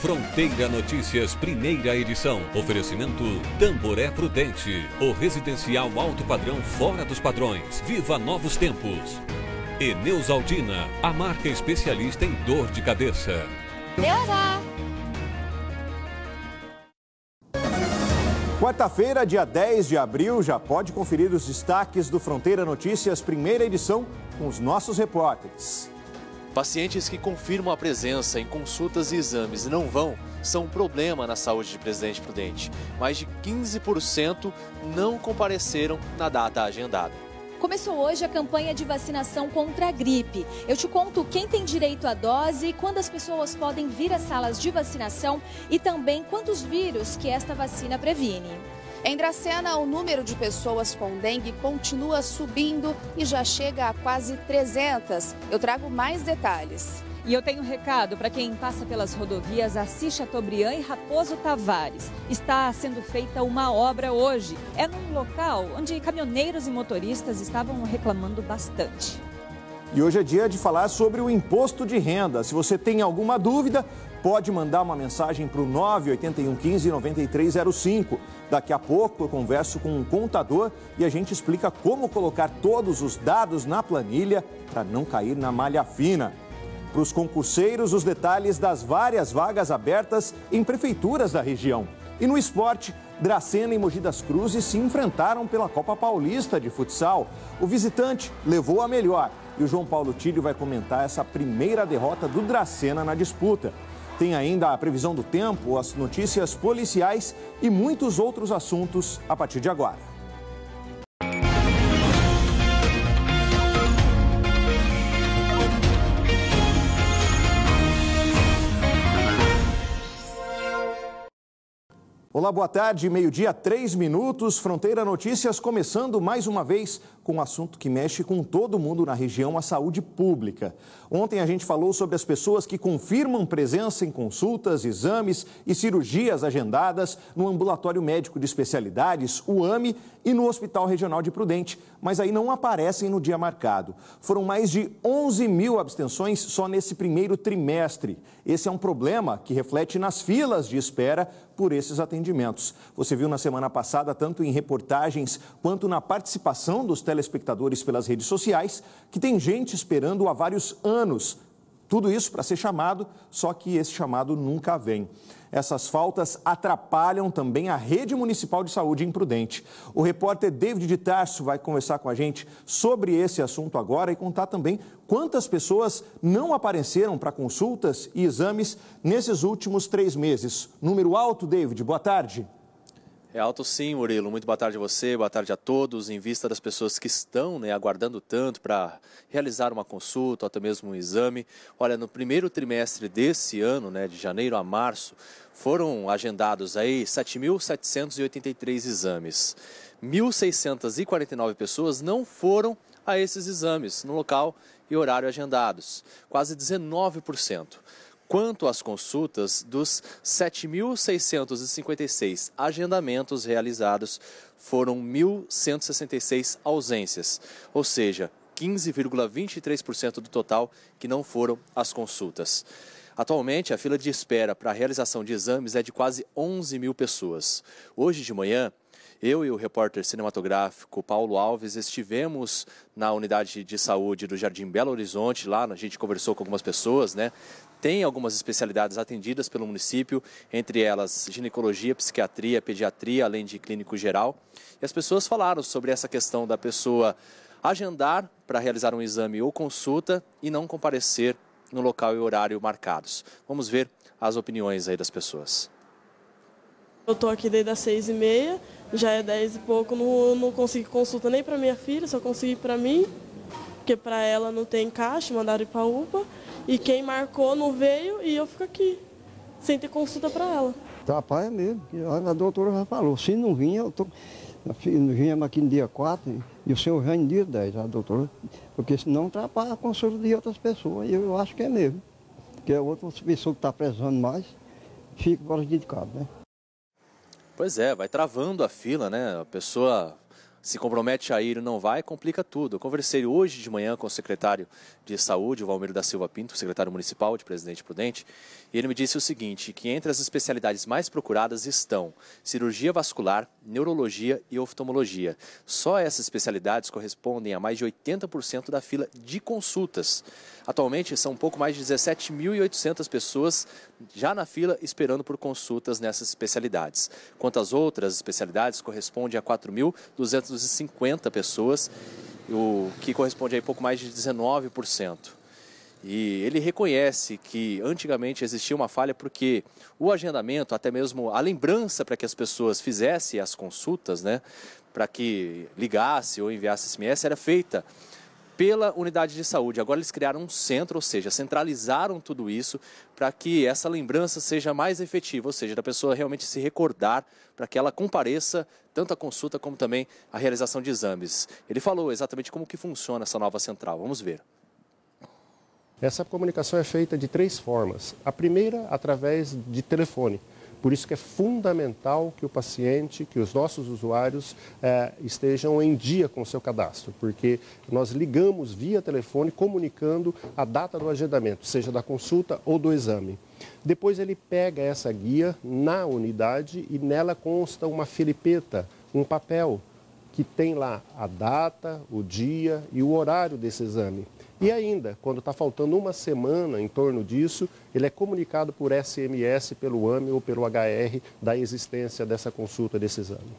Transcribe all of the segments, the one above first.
Fronteira Notícias, primeira edição. Oferecimento Tamboré Prudente. O residencial alto padrão fora dos padrões. Viva novos tempos. E Neusaldina, a marca especialista em dor de cabeça. Neuza! Quarta-feira, dia 10 de abril, já pode conferir os destaques do Fronteira Notícias, primeira edição, com os nossos repórteres. Pacientes que confirmam a presença em consultas e exames e não vão são um problema na saúde de Presidente Prudente. Mais de 15% não compareceram na data agendada. Começou hoje a campanha de vacinação contra a gripe. Eu te conto quem tem direito à dose, quando as pessoas podem vir às salas de vacinação e também quantos vírus que esta vacina previne. Em Dracena, o número de pessoas com dengue continua subindo e já chega a quase 300. Eu trago mais detalhes. E eu tenho um recado para quem passa pelas rodovias Assis Chateaubriand e Raposo Tavares. Está sendo feita uma obra hoje. É num local onde caminhoneiros e motoristas estavam reclamando bastante. E hoje é dia de falar sobre o imposto de renda. Se você tem alguma dúvida, pode mandar uma mensagem para o 98115-9305. Daqui a pouco eu converso com um contador e a gente explica como colocar todos os dados na planilha para não cair na malha fina. Para os concurseiros, os detalhes das várias vagas abertas em prefeituras da região. E no esporte, Dracena e Mogi das Cruzes se enfrentaram pela Copa Paulista de Futsal. O visitante levou a melhor e o João Paulo Tílio vai comentar essa primeira derrota do Dracena na disputa. Tem ainda a previsão do tempo, as notícias policiais e muitos outros assuntos a partir de agora. Olá, boa tarde, meio-dia, 3 minutos, Fronteira Notícias começando mais uma vez com um assunto que mexe com todo mundo na região, a saúde pública. Ontem a gente falou sobre as pessoas que confirmam presença em consultas, exames e cirurgias agendadas no Ambulatório Médico de Especialidades, o AME, e no Hospital Regional de Prudente, mas aí não aparecem no dia marcado. Foram mais de 11 mil abstenções só nesse primeiro trimestre. Esse é um problema que reflete nas filas de espera por esses atendimentos. Você viu na semana passada, tanto em reportagens quanto na participação dos telespectadores pelas redes sociais, que tem gente esperando há vários anos. Tudo isso para ser chamado, só que esse chamado nunca vem. Essas faltas atrapalham também a rede municipal de saúde em Prudente. O repórter David de Tarso vai conversar com a gente sobre esse assunto agora e contar também quantas pessoas não apareceram para consultas e exames nesses últimos 3 meses. Número alto, David, boa tarde. É alto sim, Murilo. Muito boa tarde a você, boa tarde a todos. Em vista das pessoas que estão aguardando tanto para realizar uma consulta ou até mesmo um exame. Olha, no primeiro trimestre desse ano, de janeiro a março, foram agendados aí 7.783 exames. 1.649 pessoas não foram a esses exames no local e horário agendados, quase 19%. Quanto às consultas, dos 7.656 agendamentos realizados, foram 1.166 ausências, ou seja, 15,23% do total que não foram às consultas. Atualmente, a fila de espera para a realização de exames é de quase 11 mil pessoas. Hoje de manhã, eu e o repórter cinematográfico Paulo Alves estivemos na unidade de saúde do Jardim Belo Horizonte. Lá a gente conversou com algumas pessoas, Tem algumas especialidades atendidas pelo município, entre elas ginecologia, psiquiatria, pediatria, além de clínico geral. E as pessoas falaram sobre essa questão da pessoa agendar para realizar um exame ou consulta e não comparecer no local e horário marcados. Vamos ver as opiniões aí das pessoas. Eu estou aqui desde as 6h30, já é 10 e pouco, não consegui consulta nem para minha filha, só consegui para mim, porque para ela não tem caixa, mandaram ir para a UPA, e quem marcou não veio e eu fico aqui, sem ter consulta para ela. Atrapalha mesmo, a doutora já falou, se não vinha, viemos aqui no dia 4 e o senhor vem no dia 10, a doutora, porque senão atrapalha a consulta de outras pessoas, e eu acho que é mesmo, porque a outra pessoa que está precisando mais, fica prejudicada, Pois é, vai travando a fila, A pessoa se compromete a ir e não vai, complica tudo. Eu conversei hoje de manhã com o secretário de Saúde, o Valmir da Silva Pinto, secretário municipal de Presidente Prudente, e ele me disse o seguinte, que entre as especialidades mais procuradas estão cirurgia vascular, neurologia e oftalmologia. Só essas especialidades correspondem a mais de 80% da fila de consultas. Atualmente, são um pouco mais de 17.800 pessoas já na fila esperando por consultas nessas especialidades. Quanto às outras especialidades, corresponde a 4.250 pessoas, o que corresponde a pouco mais de 19%. E ele reconhece que antigamente existia uma falha porque o agendamento, até mesmo a lembrança para que as pessoas fizessem as consultas, né, para que ligasse ou enviasse SMS, era feita pela unidade de saúde. Agora eles criaram um centro, ou seja, centralizaram tudo isso para que essa lembrança seja mais efetiva, ou seja, da pessoa realmente se recordar para que ela compareça tanto à consulta como também à realização de exames. Ele falou exatamente como que funciona essa nova central. Vamos ver. Essa comunicação é feita de 3 formas. A primeira, através de telefone. Por isso que é fundamental que o paciente, que os nossos usuários estejam em dia com o seu cadastro, porque nós ligamos via telefone comunicando a data do agendamento, seja da consulta ou do exame. Depois ele pega essa guia na unidade e nela consta uma filipeta, um papel, que tem lá a data, o dia e o horário desse exame. E ainda, quando está faltando uma semana em torno disso, ele é comunicado por SMS, pelo AME ou pelo HR da existência dessa consulta, desse exame.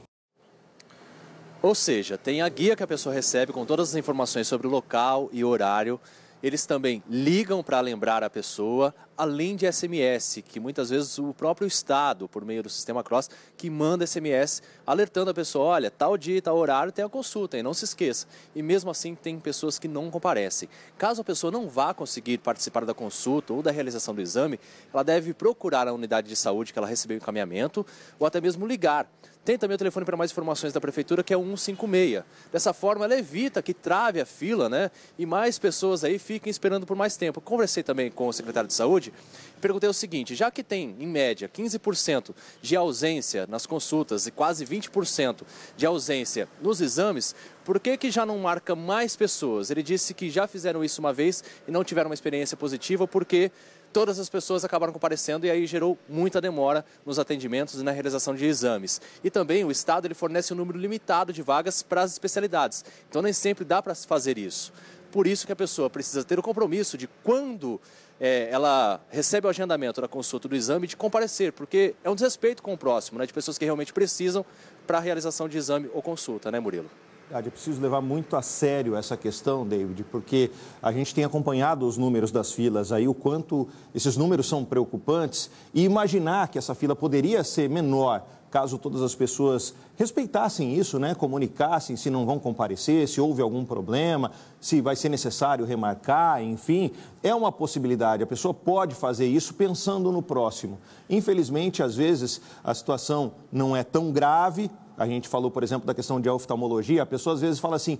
Ou seja, tem a guia que a pessoa recebe com todas as informações sobre o local e horário. Eles também ligam para lembrar a pessoa, além de SMS, que muitas vezes o próprio Estado, por meio do sistema CROSS, que manda SMS alertando a pessoa, olha, tal dia, tal horário tem a consulta, e não se esqueça. E mesmo assim tem pessoas que não comparecem. Caso a pessoa não vá conseguir participar da consulta ou da realização do exame, ela deve procurar a unidade de saúde que ela recebeu encaminhamento ou até mesmo ligar. Tem também o telefone para mais informações da Prefeitura, que é o 156. Dessa forma, ela evita que trave a fila, né? E mais pessoas aí fiquem esperando por mais tempo. Conversei também com o secretário de Saúde e perguntei o seguinte, já que tem, em média, 15% de ausência nas consultas e quase 20% de ausência nos exames, por que já não marca mais pessoas? Ele disse que já fizeram isso uma vez e não tiveram uma experiência positiva porque todas as pessoas acabaram comparecendo e aí gerou muita demora nos atendimentos e na realização de exames. E também o Estado ele fornece um número limitado de vagas para as especialidades. Então nem sempre dá para fazer isso. Por isso que a pessoa precisa ter o compromisso de quando ela recebe o agendamento da consulta do exame de comparecer, porque é um desrespeito com o próximo, né, de pessoas que realmente precisam para a realização de exame ou consulta, né, Murilo? É preciso levar muito a sério essa questão, David, porque a gente tem acompanhado os números das filas aí, o quanto esses números são preocupantes e imaginar que essa fila poderia ser menor caso todas as pessoas respeitassem isso, né? Comunicassem se não vão comparecer, se houve algum problema, se vai ser necessário remarcar, enfim, é uma possibilidade. A pessoa pode fazer isso pensando no próximo. Infelizmente, às vezes, a situação não é tão grave. A gente falou, por exemplo, da questão de oftalmologia. A pessoa às vezes fala assim,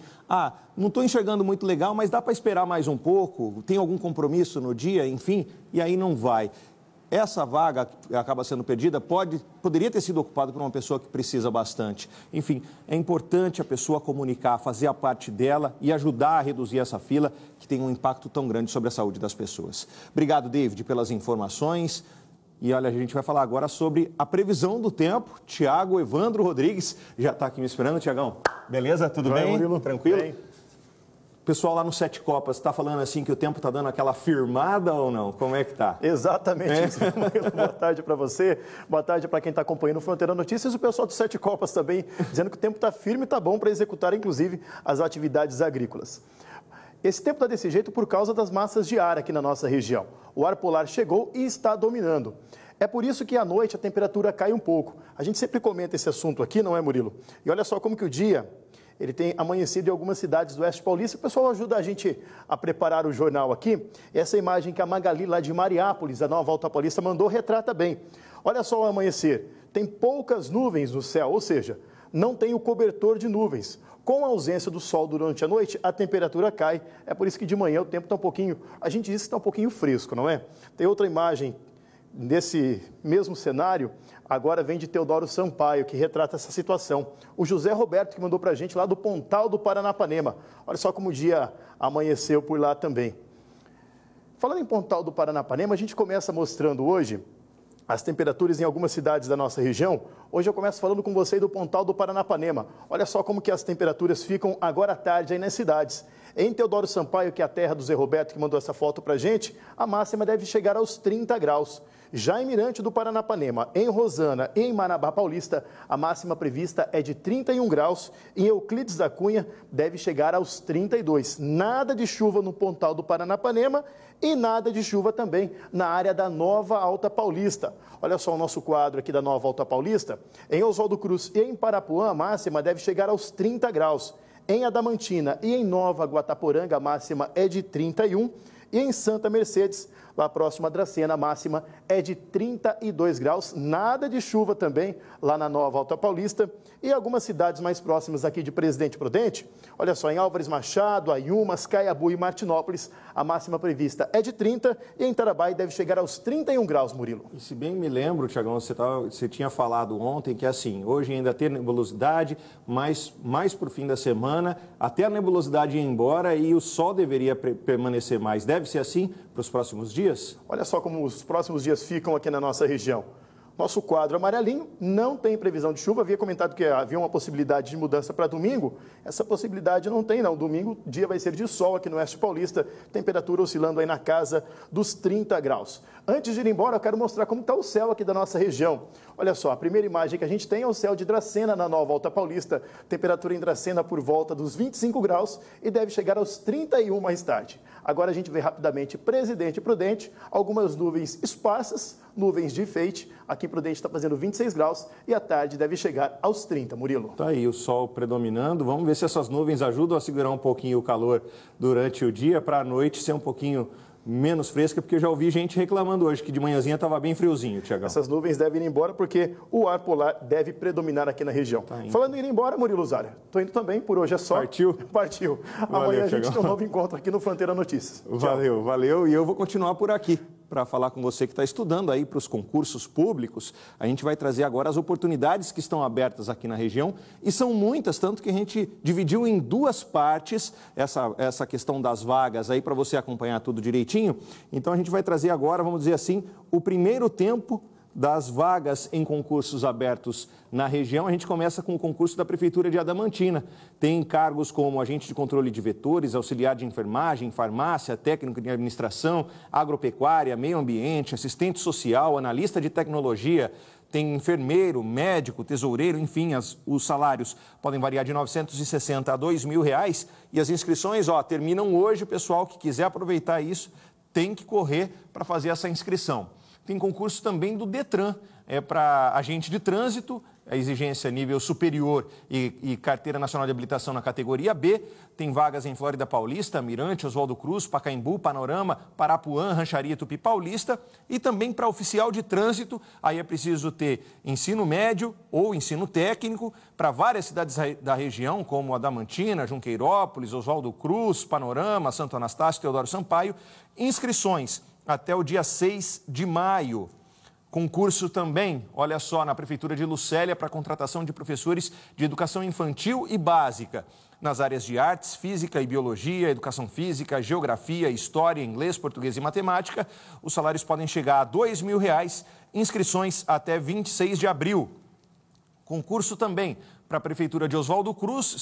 não estou enxergando muito legal, mas dá para esperar mais um pouco, tem algum compromisso no dia, enfim, e aí não vai. Essa vaga que acaba sendo perdida poderia ter sido ocupada por uma pessoa que precisa bastante. Enfim, é importante a pessoa comunicar, fazer a parte dela e ajudar a reduzir essa fila que tem um impacto tão grande sobre a saúde das pessoas. Obrigado, David, pelas informações. E olha, a gente vai falar agora sobre a previsão do tempo. Tiago Evandro Rodrigues já está aqui me esperando. Tiagão, beleza? Tudo bem? Murilo? Tranquilo? Bem. O pessoal lá no Sete Copas está falando assim que o tempo está dando aquela firmada ou não? Como é que está? Exatamente isso. Boa tarde para você, boa tarde para quem está acompanhando o Fronteira Notícias e o pessoal do Sete Copas também, dizendo que o tempo está firme e está bom para executar, inclusive, as atividades agrícolas. Esse tempo está desse jeito por causa das massas de ar aqui na nossa região. O ar polar chegou e está dominando. É por isso que à noite a temperatura cai um pouco. A gente sempre comenta esse assunto aqui, não é, Murilo? E olha só como que o dia ele tem amanhecido em algumas cidades do Oeste Paulista. O pessoal ajuda a gente a preparar o jornal aqui. Essa imagem que a Magali, lá de Mariápolis, a Nova Alta Paulista, mandou, retrata bem. Olha só o amanhecer. Tem poucas nuvens no céu, ou seja, não tem o cobertor de nuvens. Com a ausência do sol durante a noite, a temperatura cai. É por isso que de manhã o tempo está um pouquinho, a gente diz que está um pouquinho fresco, não é? Tem outra imagem nesse mesmo cenário, agora vem de Teodoro Sampaio, que retrata essa situação. O José Roberto, que mandou para a gente lá do Pontal do Paranapanema. Olha só como o dia amanheceu por lá também. Falando em Pontal do Paranapanema, a gente começa mostrando hoje as temperaturas em algumas cidades da nossa região. Hoje eu começo falando com você do Pontal do Paranapanema. Olha só como que as temperaturas ficam agora à tarde aí nas cidades. Em Teodoro Sampaio, que é a terra do Zé Roberto, que mandou essa foto para a gente, a máxima deve chegar aos 30 graus. Já em Mirante do Paranapanema, em Rosana e em Marabá Paulista, a máxima prevista é de 31 graus. Em Euclides da Cunha, deve chegar aos 32. Nada de chuva no Pontal do Paranapanema e nada de chuva também na área da Nova Alta Paulista. Olha só o nosso quadro aqui da Nova Alta Paulista. Em Oswaldo Cruz e em Parapuã, a máxima deve chegar aos 30 graus. Em Adamantina e em Nova Guataporanga, a máxima é de 31. E em Santa Mercedes, lá próximo a Dracena, a máxima é de 32 graus. Nada de chuva também lá na Nova Alta Paulista. E algumas cidades mais próximas aqui de Presidente Prudente. Olha só, em Álvares Machado, Ayumas, Caiabu e Martinópolis, a máxima prevista é de 30. E em Tarabai deve chegar aos 31 graus, Murilo. E se bem me lembro, Tiagão, você tinha falado ontem que assim, hoje ainda tem nebulosidade, mas mais para o fim da semana, até a nebulosidade ir embora e o sol deveria permanecer mais. Deve ser assim para os próximos dias? Olha só como os próximos dias ficam aqui na nossa região. Nosso quadro amarelinho não tem previsão de chuva. Havia comentado que havia uma possibilidade de mudança para domingo. Essa possibilidade não tem, não. Domingo, o dia vai ser de sol aqui no Oeste Paulista. Temperatura oscilando aí na casa dos 30 graus. Antes de ir embora, eu quero mostrar como está o céu aqui da nossa região. Olha só, a primeira imagem que a gente tem é o céu de Dracena, na Nova Alta Paulista. Temperatura em Dracena por volta dos 25 graus e deve chegar aos 31 mais tarde. Agora a gente vê rapidamente Presidente Prudente, algumas nuvens esparsas, nuvens de enfeite. Aqui em Prudente está fazendo 26 graus e à tarde deve chegar aos 30, Murilo. Tá aí o sol predominando. Vamos ver se essas nuvens ajudam a segurar um pouquinho o calor durante o dia, para a noite ser um pouquinho menos fresca, porque eu já ouvi gente reclamando hoje que de manhãzinha estava bem friozinho, Tiagão. Essas nuvens devem ir embora porque o ar polar deve predominar aqui na região. Tá. Falando em ir embora, Murilo Zara, estou indo também, por hoje é só. Partiu? Partiu. Valeu, amanhã a gente Tiagão. tem um novo encontro aqui no Fronteira Notícias. Valeu, valeu. E eu vou continuar por aqui para falar com você que está estudando aí para os concursos públicos. A gente vai trazer agora as oportunidades que estão abertas aqui na região e são muitas, tanto que a gente dividiu em duas partes essa questão das vagas aí para você acompanhar tudo direitinho. Então a gente vai trazer agora, vamos dizer assim, o primeiro tempo das vagas em concursos abertos na região. A gente começa com o concurso da Prefeitura de Adamantina. Tem cargos como agente de controle de vetores, auxiliar de enfermagem, farmácia, técnico de administração, agropecuária, meio ambiente, assistente social, analista de tecnologia. Tem enfermeiro, médico, tesoureiro, enfim, os salários podem variar de R$ 960 a R$ 2.000. E as inscrições, terminam hoje. O pessoal que quiser aproveitar isso tem que correr para fazer essa inscrição. Tem concurso também do Detran, para agente de trânsito, a exigência nível superior e carteira nacional de habilitação na categoria B. Tem vagas em Flórida Paulista, Mirante, Oswaldo Cruz, Pacaembu, Panorama, Parapuã, Rancharia, Tupi Paulista. E também para oficial de trânsito, aí é preciso ter ensino médio ou ensino técnico para várias cidades da região, como Adamantina, Junqueirópolis, Oswaldo Cruz, Panorama, Santo Anastácio, Teodoro Sampaio. Inscrições até o dia 6 de maio. Concurso também, olha só, na Prefeitura de Lucélia para contratação de professores de educação infantil e básica nas áreas de artes, física e biologia, educação física, geografia, história, inglês, português e matemática. Os salários podem chegar a R$ 2.000, inscrições até 26 de abril. Concurso também para a Prefeitura de Oswaldo Cruz,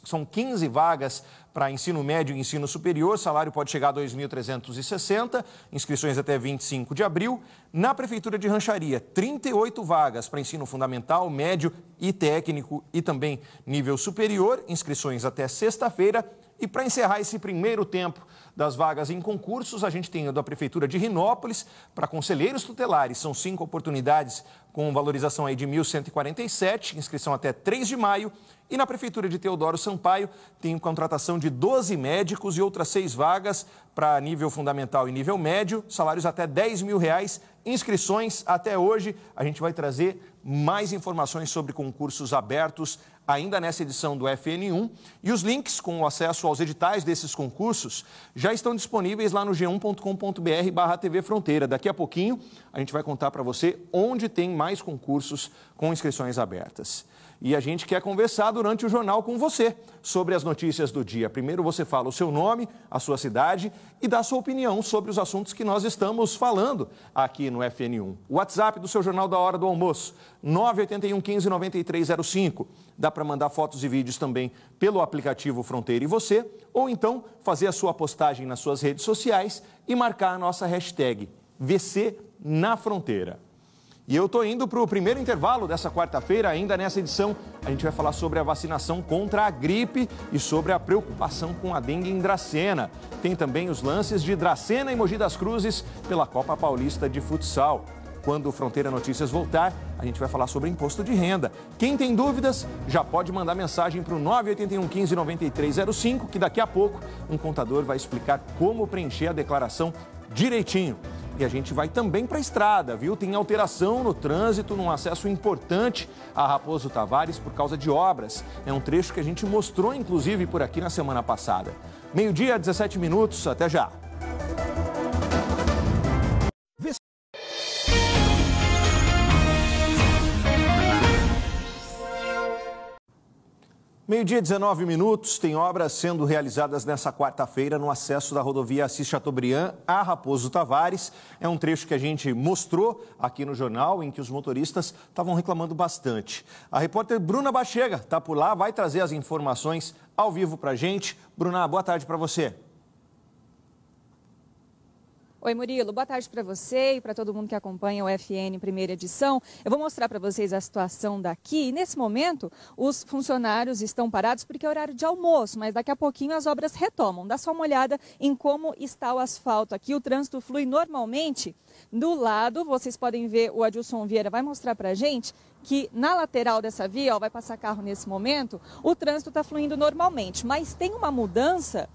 são 15 vagas para ensino médio e ensino superior, salário pode chegar a R$ 2.360, inscrições até 25 de abril. Na Prefeitura de Rancharia, 38 vagas para ensino fundamental, médio e técnico e também nível superior, inscrições até sexta-feira. E para encerrar esse primeiro tempo das vagas em concursos, a gente tem a da Prefeitura de Rinópolis, para conselheiros tutelares, são 5 oportunidades com valorização aí de R$ 1.147, inscrição até 3 de maio. E na Prefeitura de Teodoro Sampaio tem contratação de 12 médicos e outras 6 vagas para nível fundamental e nível médio, salários até R$ 10.000, inscrições até hoje. A gente vai trazer mais informações sobre concursos abertos ainda nessa edição do FN1 e os links com o acesso aos editais desses concursos já estão disponíveis lá no g1.com.br/TV Fronteira. Daqui a pouquinho a gente vai contar para você onde tem mais concursos com inscrições abertas. E a gente quer conversar durante o jornal com você sobre as notícias do dia. Primeiro você fala o seu nome, a sua cidade e dá a sua opinião sobre os assuntos que nós estamos falando aqui no FN1. O WhatsApp do seu Jornal da Hora do Almoço, 981 15 9305. Dá para mandar fotos e vídeos também pelo aplicativo Fronteira e Você, ou então fazer a sua postagem nas suas redes sociais e marcar a nossa hashtag VC na Fronteira. E eu estou indo para o primeiro intervalo dessa quarta-feira, ainda nessa edição. A gente vai falar sobre a vacinação contra a gripe e sobre a preocupação com a dengue em Dracena. Tem também os lances de Dracena e Mogi das Cruzes pela Copa Paulista de Futsal. Quando o Fronteira Notícias voltar, a gente vai falar sobre imposto de renda. Quem tem dúvidas, já pode mandar mensagem para o 981 15 9305, que daqui a pouco um contador vai explicar como preencher a declaração direitinho. E a gente vai também para a estrada, viu? Tem alteração no trânsito, num acesso importante a Raposo Tavares por causa de obras. É um trecho que a gente mostrou, inclusive, por aqui na semana passada. 12h, 17 minutos, até já. Meio-dia, 19 minutos, tem obras sendo realizadas nessa quarta-feira no acesso da rodovia Assis Chateaubriand a Raposo Tavares. É um trecho que a gente mostrou aqui no jornal, em que os motoristas estavam reclamando bastante. A repórter Bruna Bachega está por lá, vai trazer as informações ao vivo para a gente. Bruna, boa tarde para você. Oi, Murilo. Boa tarde para você e para todo mundo que acompanha o FN primeira edição. Eu vou mostrar para vocês a situação daqui. E nesse momento, os funcionários estão parados porque é horário de almoço, mas daqui a pouquinho as obras retomam. Dá só uma olhada em como está o asfalto aqui. O trânsito flui normalmente. Do lado, vocês podem ver, o Adilson Vieira vai mostrar para a gente que na lateral dessa via, ó, vai passar carro nesse momento, o trânsito está fluindo normalmente. Mas tem uma mudança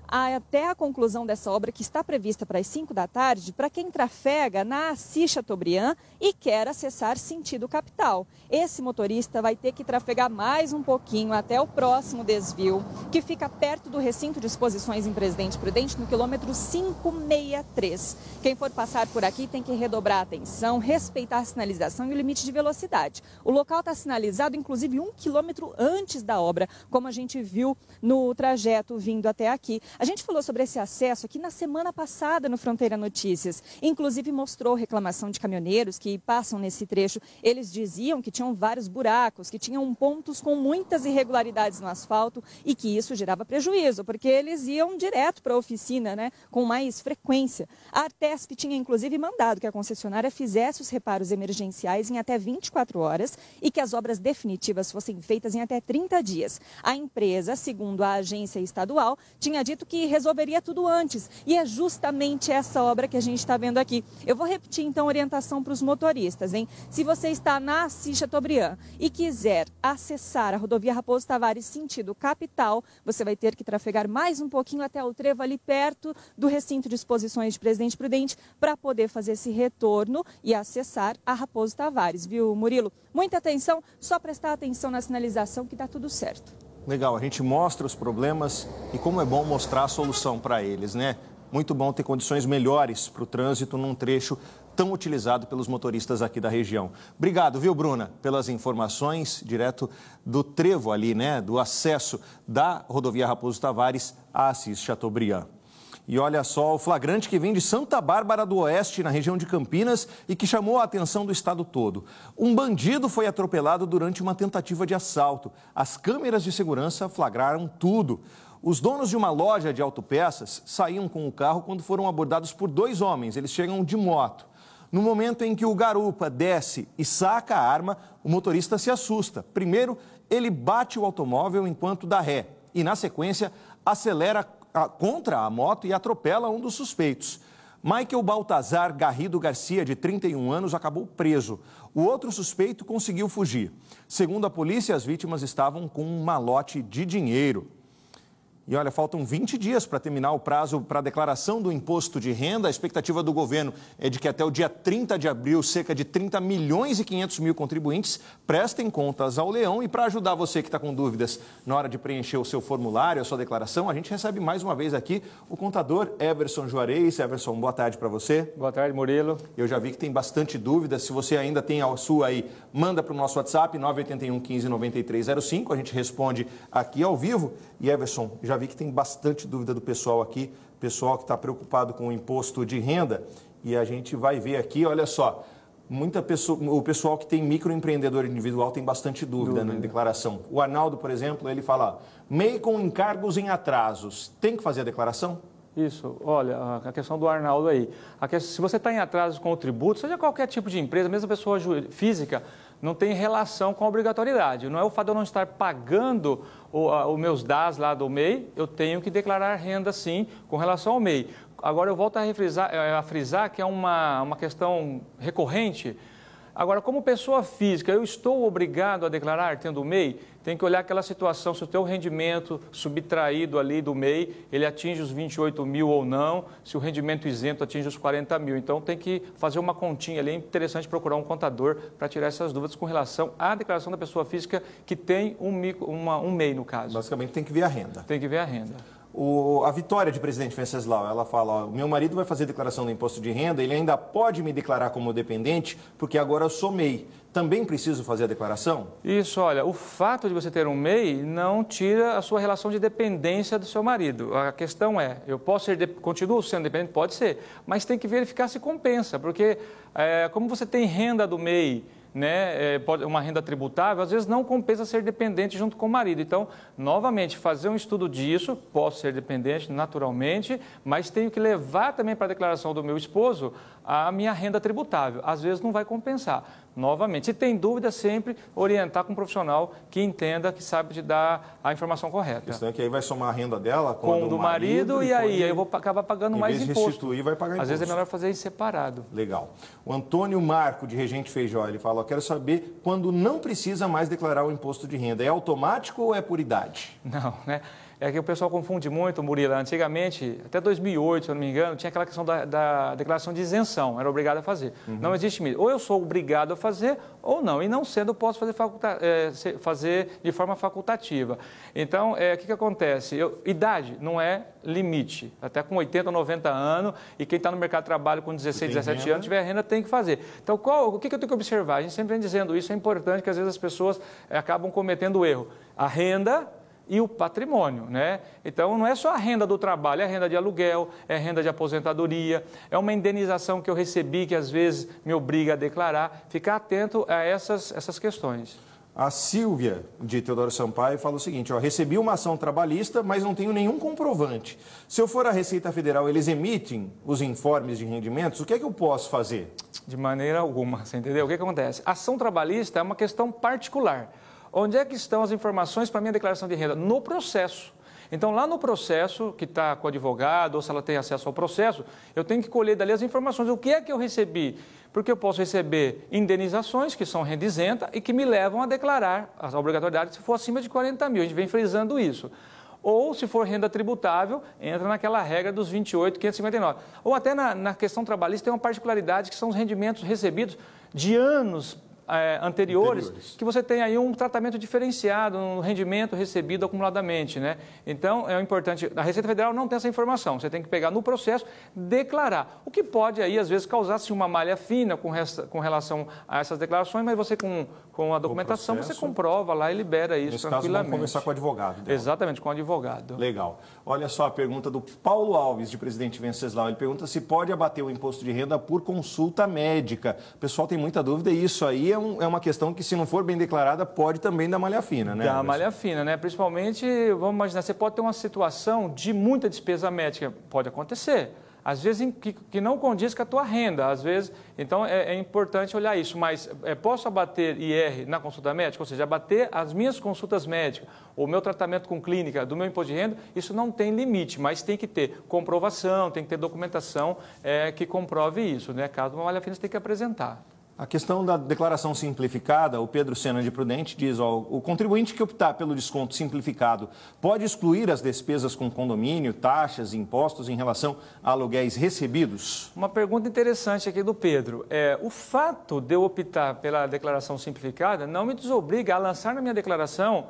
até a conclusão dessa obra, que está prevista para as 5 da tarde, para quem trafega na Assis Chateaubriand e quer acessar sentido capital. Esse motorista vai ter que trafegar mais um pouquinho até o próximo desvio, que fica perto do recinto de exposições em Presidente Prudente, no quilômetro 563. Quem for passar por aqui tem que redobrar a atenção, respeitar a sinalização e o limite de velocidade. O local está sinalizado, inclusive, 1 quilômetro antes da obra, como a gente viu no trajeto vindo até aqui. A gente falou sobre esse acesso aqui na semana passada no Fronteira Notícias. Inclusive mostrou reclamação de caminhoneiros que passam nesse trecho. Eles diziam que tinham vários buracos, que tinham pontos com muitas irregularidades no asfalto e que isso gerava prejuízo, porque eles iam direto para a oficina, né, com mais frequência. A Artesp tinha inclusive mandado que a concessionária fizesse os reparos emergenciais em até 24 horas e que as obras definitivas fossem feitas em até 30 dias. A empresa, segundo a agência estadual, tinha dito que resolveria tudo antes. E é justamente essa obra que a gente está vendo aqui. Eu vou repetir, então, a orientação para os motoristas, hein? Se você está na Assis Chateaubriand e quiser acessar a rodovia Raposo Tavares sentido capital, você vai ter que trafegar mais um pouquinho até o trevo ali perto do recinto de exposições de Presidente Prudente para poder fazer esse retorno e acessar a Raposo Tavares, viu, Murilo? Muita atenção, só prestar atenção na sinalização que está tudo certo. Legal, a gente mostra os problemas e como é bom mostrar a solução para eles, né? Muito bom ter condições melhores para o trânsito num trecho tão utilizado pelos motoristas aqui da região. Obrigado, viu, Bruna, pelas informações direto do trevo ali, né? Do acesso da rodovia Raposo Tavares a Assis Chateaubriand. E olha só, o flagrante que vem de Santa Bárbara do Oeste, na região de Campinas, e que chamou a atenção do estado todo. Um bandido foi atropelado durante uma tentativa de assalto. As câmeras de segurança flagraram tudo. Os donos de uma loja de autopeças saíam com o carro quando foram abordados por 2 homens. Eles chegam de moto. No momento em que o garupa desce e saca a arma, o motorista se assusta. Primeiro, ele bate o automóvel enquanto dá ré e, na sequência, acelera contra a moto e atropela um dos suspeitos. Michael Baltazar Garrido Garcia, de 31 anos, acabou preso. O outro suspeito conseguiu fugir. Segundo a polícia, as vítimas estavam com um malote de dinheiro. E olha, faltam 20 dias para terminar o prazo para a declaração do imposto de renda. A expectativa do governo é de que até o dia 30 de abril, cerca de 30 milhões e 500 mil contribuintes prestem contas ao Leão. E para ajudar você que está com dúvidas na hora de preencher o seu formulário, a sua declaração, a gente recebe mais uma vez aqui o contador Everson Juarez. Everson, boa tarde para você. Boa tarde, Murilo. Eu já vi que tem bastante dúvida. Se você ainda tem a sua aí, manda para o nosso WhatsApp, 981 15 9305. A gente responde aqui ao vivo. E Everson, já vi que tem bastante dúvida do pessoal aqui, pessoal que está preocupado com o imposto de renda. E a gente vai ver aqui, olha só, o pessoal que tem microempreendedor individual tem bastante dúvida na declaração. O Arnaldo, por exemplo, ele fala, MEI com encargos em atrasos, tem que fazer a declaração? Isso, olha, a questão do Arnaldo aí. Se você está em atraso com o tributo, seja qualquer tipo de empresa, mesmo a pessoa física, não tem relação com a obrigatoriedade. Não é o fato de eu não estar pagando os meus DAS lá do MEI, eu tenho que declarar renda sim com relação ao MEI. Agora eu volto a frisar que é uma questão recorrente. Agora, como pessoa física, eu estou obrigado a declarar tendo o MEI? Tem que olhar aquela situação, se o teu rendimento subtraído ali do MEI, ele atinge os 28 mil ou não, se o rendimento isento atinge os 40 mil. Então, tem que fazer uma continha ali, é interessante procurar um contador para tirar essas dúvidas com relação à declaração da pessoa física que tem um MEI, no caso. Basicamente, tem que ver a renda. Tem que ver a renda. A Vitória de Presidente Venceslau, ela fala, meu marido vai fazer declaração do imposto de renda, ele ainda pode me declarar como dependente, porque agora eu sou MEI. Também preciso fazer a declaração? Isso, olha, o fato de você ter um MEI não tira a sua relação de dependência do seu marido. A questão é, continuo sendo dependente? Pode ser, mas tem que verificar se compensa, porque como você tem renda do MEI, né, uma renda tributável, às vezes não compensa ser dependente junto com o marido. Então, novamente, fazer um estudo disso, posso ser dependente naturalmente, mas tenho que levar também para a declaração do meu esposo a minha renda tributável. Às vezes não vai compensar. Novamente, se tem dúvida, sempre orientar com um profissional que entenda, que sabe te dar a informação correta. A questão é que aí vai somar a renda dela com a do marido e aí eu vou acabar pagando mais imposto. Em vez de restituir, vai pagar imposto. Às vezes é melhor fazer isso separado. Legal. O Antônio Marco, de Regente Feijó, ele fala, eu quero saber quando não precisa mais declarar o imposto de renda. É automático ou é por idade? Não, né? É que o pessoal confunde muito, Murilo. Antigamente, até 2008, se eu não me engano, tinha aquela questão da declaração de isenção, era obrigado a fazer. Não existe mesmo. Ou eu sou obrigado a fazer ou não. E não sendo, eu posso fazer de forma facultativa. Então, o que acontece? Idade não é limite. Até com 80, 90 anos, e quem está no mercado de trabalho com 16, 17 anos, tiver renda, tem que fazer. Então, o que eu tenho que observar? A gente sempre vem dizendo isso, é importante, que às vezes as pessoas acabam cometendo o erro. A renda e o patrimônio, né? Então, não é só a renda do trabalho, é a renda de aluguel, é a renda de aposentadoria, é uma indenização que eu recebi que às vezes me obriga a declarar. Ficar atento a essas questões. A Silvia, de Teodoro Sampaio, fala o seguinte, recebi uma ação trabalhista, mas não tenho nenhum comprovante. Se eu for à Receita Federal, eles emitem os informes de rendimentos, o que é que eu posso fazer? De maneira alguma, você entendeu? O que acontece? A ação trabalhista é uma questão particular. Onde é que estão as informações para a minha declaração de renda? No processo. Então, lá no processo, que está com o advogado, ou se ela tem acesso ao processo, eu tenho que colher dali as informações. O que é que eu recebi? Porque eu posso receber indenizações, que são renda isenta, e que me levam a declarar a obrigatoriedade se for acima de 40 mil. A gente vem frisando isso. Ou, se for renda tributável, entra naquela regra dos 28.559. Ou até na questão trabalhista tem uma particularidade, que são os rendimentos recebidos de anos anteriores, que você tem aí um tratamento diferenciado, um rendimento recebido acumuladamente, né? Então, é importante, a Receita Federal não tem essa informação, você tem que pegar no processo, declarar, o que pode aí, às vezes, causar-se uma malha fina com relação a essas declarações, mas você, com a documentação, você comprova lá e libera isso tranquilamente. Caso, vamos conversar com o advogado. Então. Exatamente, com o advogado. Legal. Olha só a pergunta do Paulo Alves, de Presidente Venceslau, ele pergunta se pode abater o imposto de renda por consulta médica. O pessoal tem muita dúvida e isso aí é uma questão que, se não for bem declarada, pode também dar malha fina, né? Dá malha fina, né? Principalmente, vamos imaginar, você pode ter uma situação de muita despesa médica. Pode acontecer. Às vezes que não condiz com a tua renda, às vezes, então é importante olhar isso, mas posso abater IR na consulta médica, ou seja, abater as minhas consultas médicas, o meu tratamento com clínica, do meu imposto de renda, isso não tem limite, mas tem que ter comprovação, tem que ter documentação que comprove isso, né? Caso uma malha fina, você tem que apresentar. A questão da declaração simplificada, o Pedro Sena de Prudente diz, o contribuinte que optar pelo desconto simplificado pode excluir as despesas com condomínio, taxas e impostos em relação a aluguéis recebidos? Uma pergunta interessante aqui do Pedro. O fato de eu optar pela declaração simplificada não me desobriga a lançar na minha declaração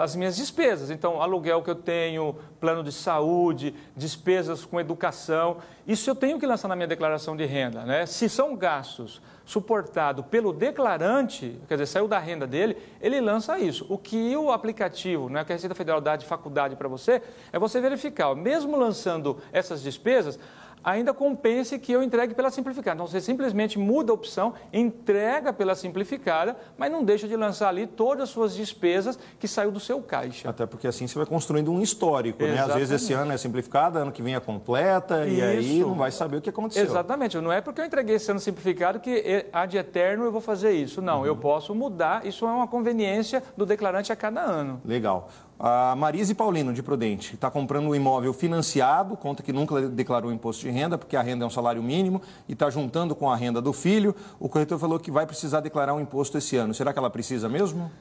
as minhas despesas. Então, aluguel que eu tenho, plano de saúde, despesas com educação, isso eu tenho que lançar na minha declaração de renda, né? Se são gastos suportados pelo declarante, quer dizer, saiu da renda dele, ele lança isso. O que o aplicativo, né, que a Receita Federal dá de faculdade para você, é você verificar, mesmo lançando essas despesas, ainda compense que eu entregue pela simplificada. Então, você simplesmente muda a opção, entrega pela simplificada, mas não deixa de lançar ali todas as suas despesas que saiu do seu caixa. Até porque assim você vai construindo um histórico, né? Às vezes esse ano é simplificada, ano que vem é completa, e aí não vai saber o que aconteceu. Exatamente. Não é porque eu entreguei esse ano simplificado que ad eterno eu vou fazer isso. Não, eu posso mudar. Isso é uma conveniência do declarante a cada ano. Legal. A Marise Paulino, de Prudente, está comprando um imóvel financiado, conta que nunca declarou imposto de renda, porque a renda é um salário mínimo, e está juntando com a renda do filho. O corretor falou que vai precisar declarar um imposto esse ano. Será que ela precisa mesmo?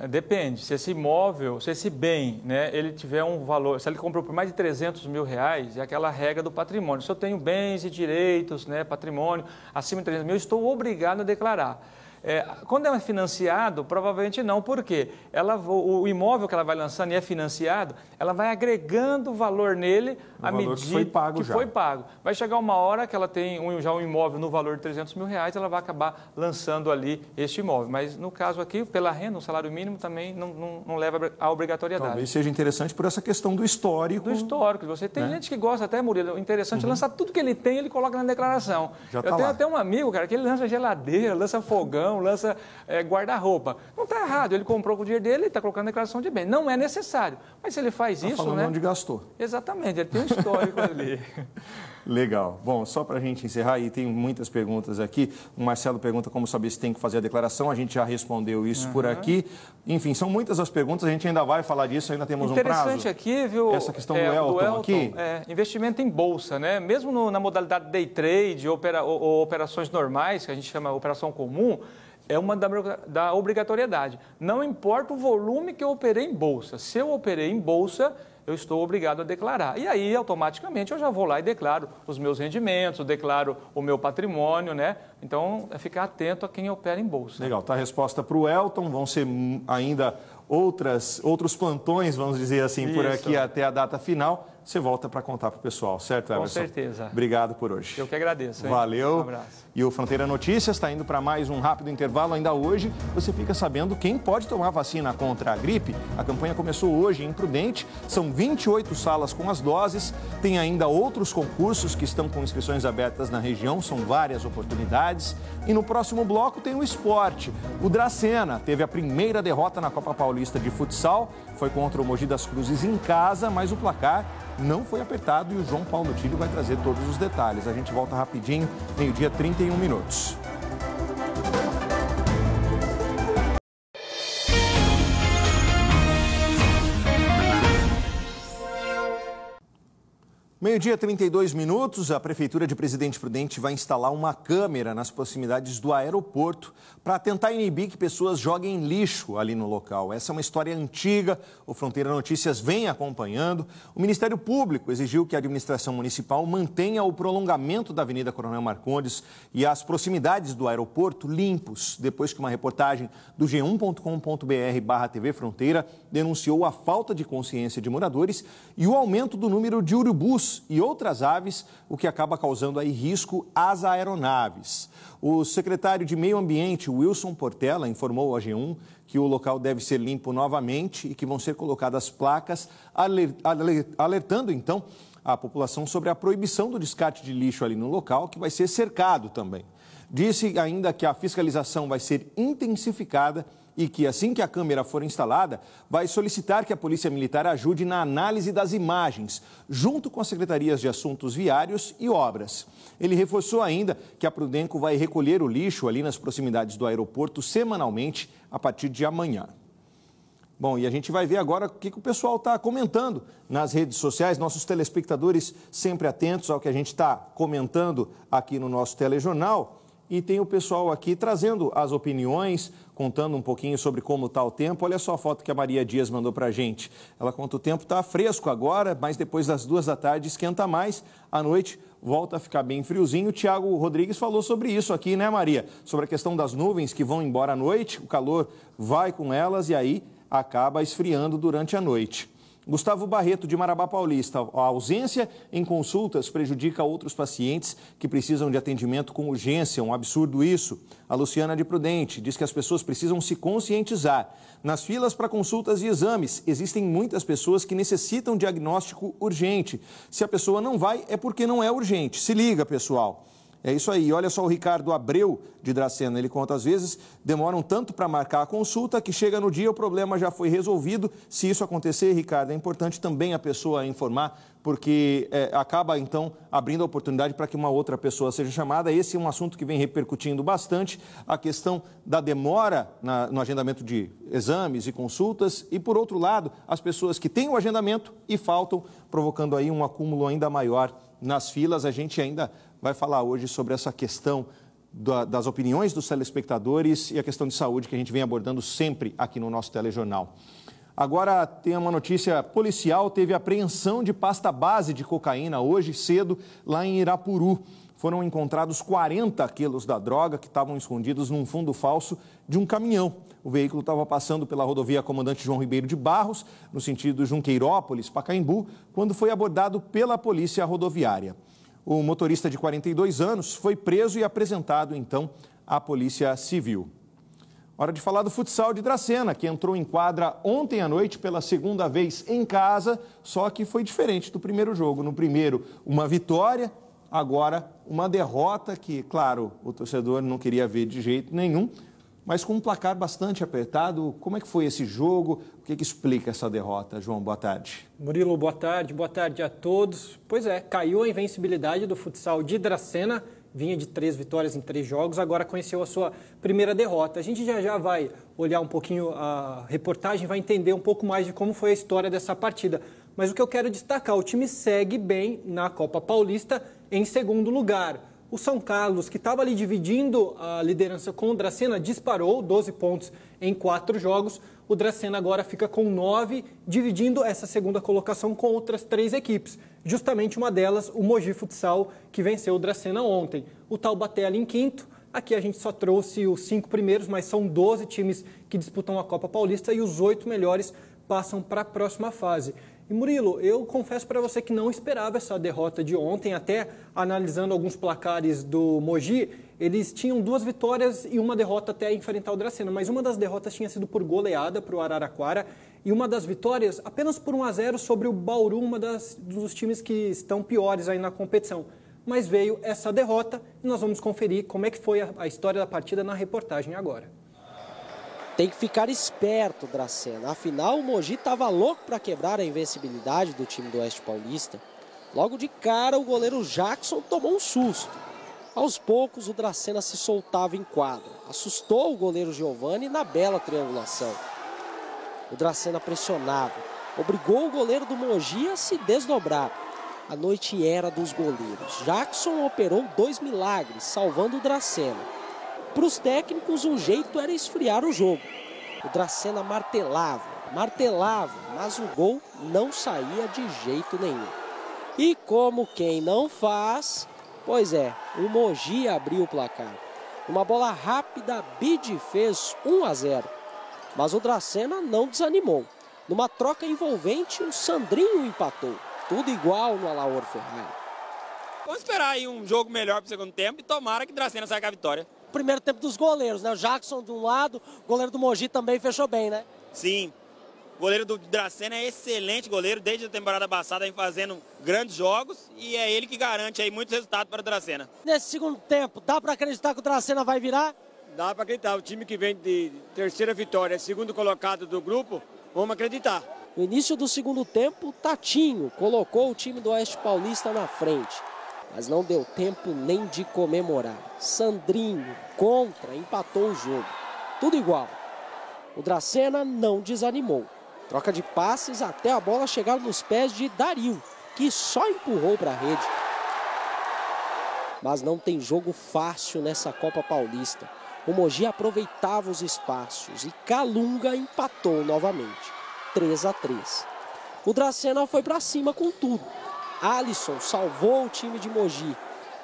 Depende. Se esse imóvel, se esse bem, né, ele tiver um valor, se ele comprou por mais de 300 mil reais, é aquela regra do patrimônio. Se eu tenho bens e direitos, né, patrimônio, acima de 300 mil, eu estou obrigado a declarar. Quando é financiado, provavelmente não. Por quê? O imóvel que ela vai lançando e é financiado, ela vai agregando valor nele à medida que foi pago. Vai chegar uma hora que ela tem já um imóvel no valor de 300 mil reais, ela vai acabar lançando ali este imóvel. Mas no caso aqui, pela renda, o salário mínimo também não leva à obrigatoriedade. Talvez seja interessante por essa questão do histórico. Do histórico. Você tem gente que gosta até, Murilo, interessante, lançar tudo que ele tem, ele coloca na declaração. Eu tenho até um amigo, cara, que ele lança geladeira, lança fogão, lança guarda-roupa. Não está errado, ele comprou com o dinheiro dele, ele está colocando na declaração de bem. Não é necessário. Mas se ele faz isso, falando onde gastou. Exatamente, ele tem um histórico ali. Legal. Bom, só para a gente encerrar, e tem muitas perguntas aqui. O Marcelo pergunta como saber se tem que fazer a declaração. A gente já respondeu isso por aqui. Enfim, são muitas as perguntas. A gente ainda vai falar disso, ainda temos um prazo. Interessante aqui, viu? Essa questão do Elton aqui. Investimento em bolsa, né? Mesmo na modalidade day trade ou operações normais, que a gente chama operação comum, é uma da obrigatoriedade. Não importa o volume que eu operei em bolsa. Se eu operei em bolsa, eu estou obrigado a declarar. E aí, automaticamente, eu já vou lá e declaro os meus rendimentos, declaro o meu patrimônio, né? Então, é ficar atento a quem opera em bolsa. Legal. Tá a resposta para o Elton. Vão ser ainda outros plantões, vamos dizer assim, por aqui até a data final. Você volta para contar para o pessoal, certo, Everson? Com certeza. Obrigado por hoje. Eu que agradeço. Hein? Valeu. Um abraço. E o Fronteira Notícias está indo para mais um rápido intervalo. Ainda hoje, você fica sabendo quem pode tomar vacina contra a gripe. A campanha começou hoje em Prudente. São 28 salas com as doses. Tem ainda outros concursos que estão com inscrições abertas na região. São várias oportunidades. E no próximo bloco tem o esporte. O Dracena teve a primeira derrota na Copa Paulista de Futsal. Foi contra o Mogi das Cruzes em casa, mas o placar não foi apertado e o João Paulo Tílio vai trazer todos os detalhes. A gente volta rapidinho, 12h31. Meio-dia, 32 a Prefeitura de Presidente Prudente vai instalar uma câmera nas proximidades do aeroporto para tentar inibir que pessoas joguem lixo ali no local. Essa é uma história antiga, o Fronteira Notícias vem acompanhando. O Ministério Público exigiu que a administração municipal mantenha o prolongamento da Avenida Coronel Marcondes e as proximidades do aeroporto limpos, depois que uma reportagem do g1.com.br/TV Fronteira denunciou a falta de consciência de moradores e o aumento do número de urubus e outras aves, o que acaba causando aí risco às aeronaves. O secretário de Meio Ambiente, Wilson Portela, informou ao G1 que o local deve ser limpo novamente e que vão ser colocadas placas alertando, então, a população sobre a proibição do descarte de lixo ali no local, que vai ser cercado também. Disse ainda que a fiscalização vai ser intensificada e que, assim que a câmera for instalada, vai solicitar que a Polícia Militar ajude na análise das imagens, junto com as Secretarias de Assuntos Viários e Obras. Ele reforçou ainda que a Prudenco vai recolher o lixo ali nas proximidades do aeroporto semanalmente a partir de amanhã. Bom, e a gente vai ver agora o que o pessoal está comentando nas redes sociais, nossos telespectadores sempre atentos ao que a gente está comentando aqui no nosso telejornal. e tem o pessoal aqui trazendo as opiniões, contando um pouquinho sobre como está o tempo. Olha só a foto que a Maria Dias mandou para a gente. Ela conta o tempo está fresco agora, mas depois das 2 da tarde esquenta mais. À noite volta a ficar bem friozinho. O Tiago Rodrigues falou sobre isso aqui, né, Maria? Sobre a questão das nuvens que vão embora à noite, o calor vai com elas e aí acaba esfriando durante a noite. Gustavo Barreto, de Marabá Paulista. A ausência em consultas prejudica outros pacientes que precisam de atendimento com urgência. Um absurdo isso. A Luciana de Prudente diz que as pessoas precisam se conscientizar. Nas filas para consultas e exames, existem muitas pessoas que necessitam de diagnóstico urgente. Se a pessoa não vai, é porque não é urgente. Se liga, pessoal. É isso aí. Olha só o Ricardo Abreu, de Dracena. Ele conta, às vezes, demoram tanto para marcar a consulta que chega no dia o problema já foi resolvido. Se isso acontecer, Ricardo, é importante também a pessoa informar, porque acaba, então, abrindo a oportunidade para que uma outra pessoa seja chamada. Esse é um assunto que vem repercutindo bastante, a questão da demora no agendamento de exames e consultas. E, por outro lado, as pessoas que têm o agendamento e faltam, provocando aí um acúmulo ainda maior nas filas. A gente ainda vai falar hoje sobre essa questão das opiniões dos telespectadores e a questão de saúde que a gente vem abordando sempre aqui no nosso telejornal. Agora tem uma notícia policial, teve apreensão de pasta base de cocaína hoje cedo lá em Irapuru. Foram encontrados 40 quilos da droga que estavam escondidos num fundo falso de um caminhão. O veículo estava passando pela rodovia Comandante João Ribeiro de Barros, no sentido Junqueirópolis, Pacaembu, quando foi abordado pela polícia rodoviária. O motorista de 42 anos foi preso e apresentado, então, à Polícia Civil. Hora de falar do futsal de Dracena, que entrou em quadra ontem à noite pela segunda vez em casa, só que foi diferente do primeiro jogo. No primeiro, uma vitória, agora uma derrota que, claro, o torcedor não queria ver de jeito nenhum, mas com um placar bastante apertado. Como é que foi esse jogo? O que explica essa derrota, João? Boa tarde. Murilo, boa tarde a todos. Pois é, caiu a invencibilidade do futsal de Dracena, vinha de 3 vitórias em 3 jogos, agora conheceu a sua primeira derrota. A gente já vai olhar um pouquinho a reportagem, vai entender um pouco mais de como foi a história dessa partida. Mas o que eu quero destacar, o time segue bem na Copa Paulista em segundo lugar. O São Carlos, que estava ali dividindo a liderança com o Dracena, disparou 12 pontos em 4 jogos. O Dracena agora fica com 9, dividindo essa segunda colocação com outras 3 equipes. Justamente uma delas, o Mogi Futsal, que venceu o Dracena ontem. O Taubaté ali em quinto. Aqui a gente só trouxe os 5 primeiros, mas são 12 times que disputam a Copa Paulista e os 8 melhores passam para a próxima fase. E Murilo, eu confesso para você que não esperava essa derrota de ontem, até analisando alguns placares do Mogi, eles tinham 2 vitórias e uma derrota até enfrentar o Dracena, mas uma das derrotas tinha sido por goleada para o Araraquara e uma das vitórias apenas por 1-0 sobre o Bauru, dos times que estão piores aí na competição. Mas veio essa derrota e nós vamos conferir como é que foi a história da partida na reportagem agora. Tem que ficar esperto, Dracena. Afinal, o Mogi estava louco para quebrar a invencibilidade do time do Oeste Paulista. Logo de cara, o goleiro Jackson tomou um susto. Aos poucos, o Dracena se soltava em quadra. Assustou o goleiro Giovani na bela triangulação. O Dracena pressionava. Obrigou o goleiro do Mogi a se desdobrar. A noite era dos goleiros. Jackson operou 2 milagres, salvando o Dracena. Para os técnicos, um jeito era esfriar o jogo. O Dracena martelava, mas o gol não saía de jeito nenhum. E como quem não faz, pois é, o Mogi abriu o placar. Uma bola rápida, Bide fez 1-0. Mas o Dracena não desanimou. Numa troca envolvente, o Sandrinho empatou. Tudo igual no Alaor Ferrari. Vamos esperar aí um jogo melhor para o segundo tempo e tomara que o Dracena saia com a vitória. Primeiro tempo dos goleiros, né? O Jackson de um lado, o goleiro do Mogi também fechou bem, né? Sim. O goleiro do Dracena é excelente goleiro, desde a temporada passada vem fazendo grandes jogos e é ele que garante aí muitos resultados para o Dracena. Nesse segundo tempo, dá para acreditar que o Dracena vai virar? Dá para acreditar. O time que vem de terceira vitória, segundo colocado do grupo, vamos acreditar. No início do segundo tempo, Tatinho colocou o time do Oeste Paulista na frente. Mas não deu tempo nem de comemorar. Sandrinho, contra, empatou o jogo. Tudo igual. O Dracena não desanimou. Troca de passes até a bola chegar nos pés de Dario, que só empurrou para a rede. mas não tem jogo fácil nessa Copa Paulista. O Mogi aproveitava os espaços e Calunga empatou novamente, 3-3. O Dracena foi para cima com tudo. Alisson salvou o time de Mogi,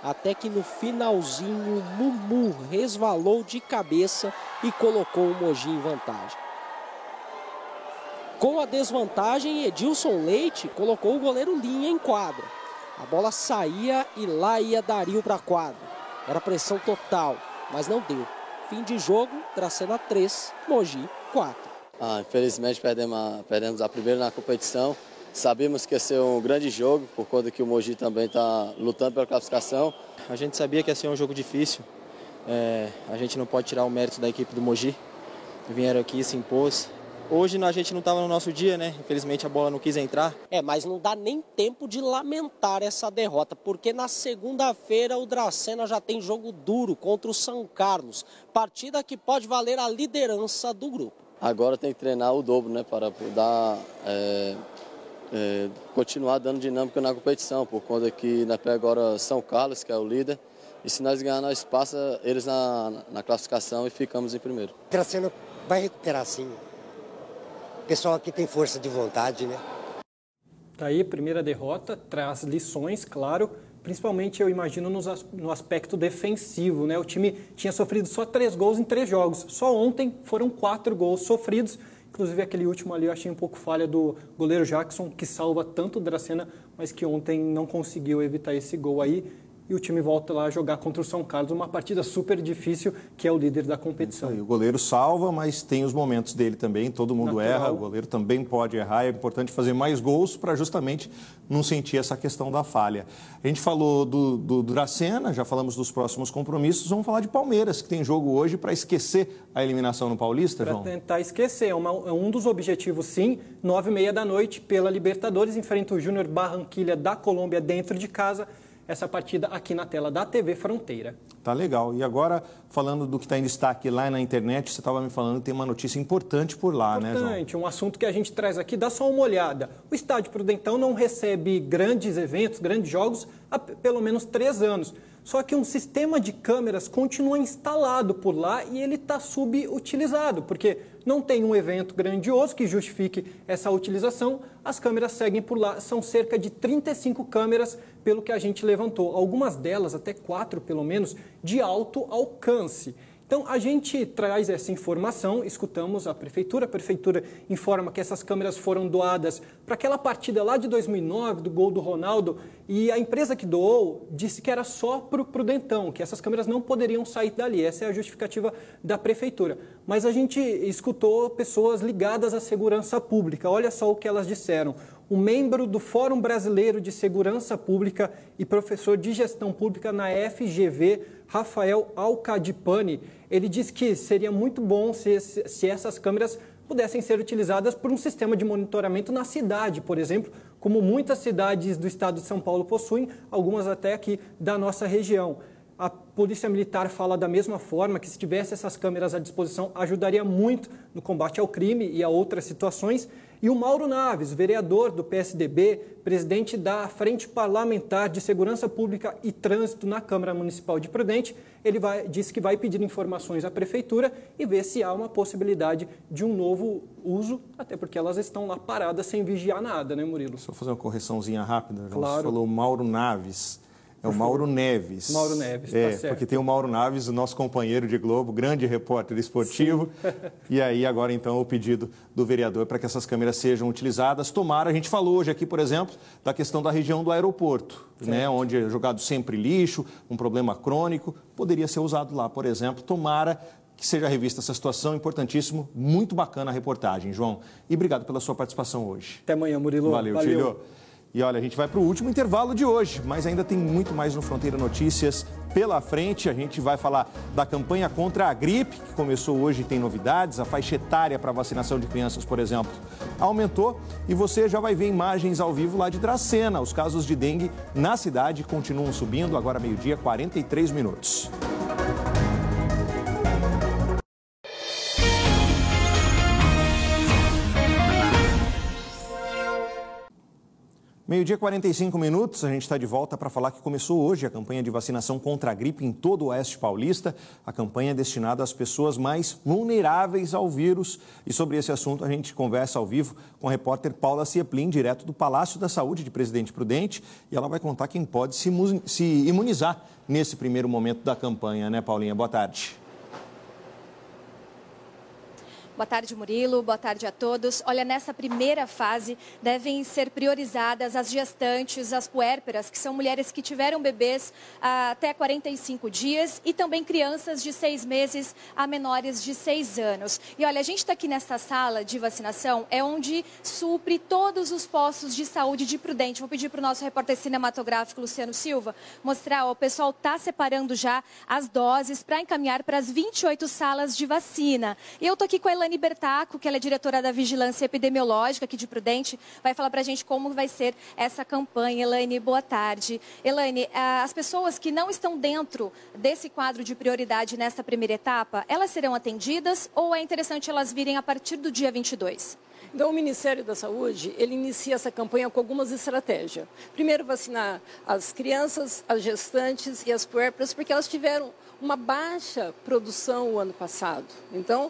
até que no finalzinho Mumu resvalou de cabeça e colocou o Mogi em vantagem. Com a desvantagem, Edilson Leite colocou o goleiro Linha em quadra. A bola saía e lá ia Dario para a quadra. Era pressão total, mas não deu. Fim de jogo, Dracena 3, Mogi 4. Infelizmente perdemos a primeira na competição. Sabíamos que ia ser um grande jogo, por conta que o Mogi também está lutando pela classificação. A gente sabia que ia ser um jogo difícil. A gente não pode tirar o mérito da equipe do Mogi. Vieram aqui e se impôs. Hoje a gente não estava no nosso dia, né? Infelizmente a bola não quis entrar. Mas não dá nem tempo de lamentar essa derrota, porque na segunda-feira o Dracena já tem jogo duro contra o São Carlos. Partida que pode valer a liderança do grupo. Agora tem que treinar o dobro, né? Para dar, continuar dando dinâmica na competição, por conta que nós pegamos agora São Carlos, que é o líder. E se nós ganharmos, nós passa eles na classificação e ficamos em primeiro. O Dracena vai recuperar sim. O pessoal aqui tem força de vontade, né? Tá aí, primeira derrota, traz lições, claro, principalmente eu imagino no aspecto defensivo, né? O time tinha sofrido só 3 gols em 3 jogos, só ontem foram 4 gols sofridos, inclusive aquele último ali eu achei um pouco falha do goleiro Jackson, que salva tanto o Dracena, mas que ontem não conseguiu evitar esse gol aí. E o time volta lá a jogar contra o São Carlos, uma partida super difícil, que é o líder da competição. O goleiro salva, mas tem os momentos dele também, todo mundo erra, o goleiro também pode errar, é importante fazer mais gols para justamente não sentir essa questão da falha. A gente falou do Dracena, já falamos dos próximos compromissos, vamos falar de Palmeiras, que tem jogo hoje para esquecer a eliminação no Paulista, João? Para tentar esquecer, é um dos objetivos sim, 9h30 da noite, pela Libertadores, enfrenta o Júnior Barranquilla da Colômbia dentro de casa. Essa partida aqui na tela da TV Fronteira. Tá legal. E agora, falando do que está em destaque lá na internet, você estava me falando que tem uma notícia importante por lá, né, João? Importante, um assunto que a gente traz aqui, dá só uma olhada. O Estádio Prudentão não recebe grandes eventos, grandes jogos há pelo menos 3 anos. Só que um sistema de câmeras continua instalado por lá e ele está subutilizado, porque não tem um evento grandioso que justifique essa utilização. As câmeras seguem por lá, são cerca de 35 câmeras, pelo que a gente levantou. Algumas delas, até 4 pelo menos, de alto alcance. Então, a gente traz essa informação, escutamos a Prefeitura informa que essas câmeras foram doadas para aquela partida lá de 2009, do gol do Ronaldo, e a empresa que doou disse que era só para o Prudentão, que essas câmeras não poderiam sair dali, essa é a justificativa da Prefeitura. Mas a gente escutou pessoas ligadas à segurança pública, olha só o que elas disseram. Um membro do Fórum Brasileiro de Segurança Pública e professor de Gestão Pública na FGV, Rafael Alcadipani, ele disse que seria muito bom se essas câmeras pudessem ser utilizadas por um sistema de monitoramento na cidade, por exemplo, como muitas cidades do estado de São Paulo possuem, algumas até aqui da nossa região. A Polícia Militar fala da mesma forma, que se tivesse essas câmeras à disposição, ajudaria muito no combate ao crime e a outras situações. E o Mauro Naves, vereador do PSDB, presidente da Frente Parlamentar de Segurança Pública e Trânsito na Câmara Municipal de Prudente, ele disse que vai pedir informações à Prefeitura e ver se há uma possibilidade de um novo uso, até porque elas estão lá paradas sem vigiar nada, né, Murilo? Só fazer uma correçãozinha rápida. Claro. Você falou Mauro Naves. É o Mauro Neves. Mauro Neves, tá certo. Porque tem o Mauro Naves, o nosso companheiro de Globo, grande repórter esportivo. E aí, agora, então, o pedido do vereador para que essas câmeras sejam utilizadas. Tomara, a gente falou hoje aqui, por exemplo, da questão da região do aeroporto, né, onde é jogado sempre lixo, um problema crônico. Poderia ser usado lá, por exemplo. Tomara que seja revista essa situação, importantíssimo. Muito bacana a reportagem, João. E obrigado pela sua participação hoje. Até amanhã, Murilo. Valeu. Filho. E olha, a gente vai para o último intervalo de hoje, mas ainda tem muito mais no Fronteira Notícias pela frente. A gente vai falar da campanha contra a gripe, que começou hoje e tem novidades. A faixa etária para vacinação de crianças, por exemplo, aumentou. E você já vai ver imagens ao vivo lá de Dracena. Os casos de dengue na cidade continuam subindo, agora meio-dia, 43 minutos. Meio-dia, 45 minutos, a gente está de volta para falar que começou hoje a campanha de vacinação contra a gripe em todo o Oeste Paulista. A campanha é destinada às pessoas mais vulneráveis ao vírus. E sobre esse assunto a gente conversa ao vivo com a repórter Paula Cieplin, direto do Palácio da Saúde de Presidente Prudente. E ela vai contar quem pode se imunizar nesse primeiro momento da campanha, né, Paulinha? Boa tarde. Boa tarde, Murilo. Boa tarde a todos. Olha, nessa primeira fase devem ser priorizadas as gestantes, as puérperas, que são mulheres que tiveram bebês até 45 dias e também crianças de 6 meses a menores de 6 anos. E olha, a gente está aqui nesta sala de vacinação, é onde supre todos os postos de saúde de Prudente. Vou pedir para o nosso repórter cinematográfico, Luciano Silva, mostrar, o pessoal está separando já as doses para encaminhar para as 28 salas de vacina. E eu estou aqui com a Elane Bertaco, que ela é diretora da Vigilância Epidemiológica aqui de Prudente, vai falar para a gente como vai ser essa campanha. Elane, boa tarde. Elane, as pessoas que não estão dentro desse quadro de prioridade nesta primeira etapa, elas serão atendidas ou é interessante elas virem a partir do dia 22? Então, o Ministério da Saúde, ele inicia essa campanha com algumas estratégias. Primeiro, vacinar as crianças, as gestantes e as puérperas, porque elas tiveram uma baixa produção o ano passado. Então,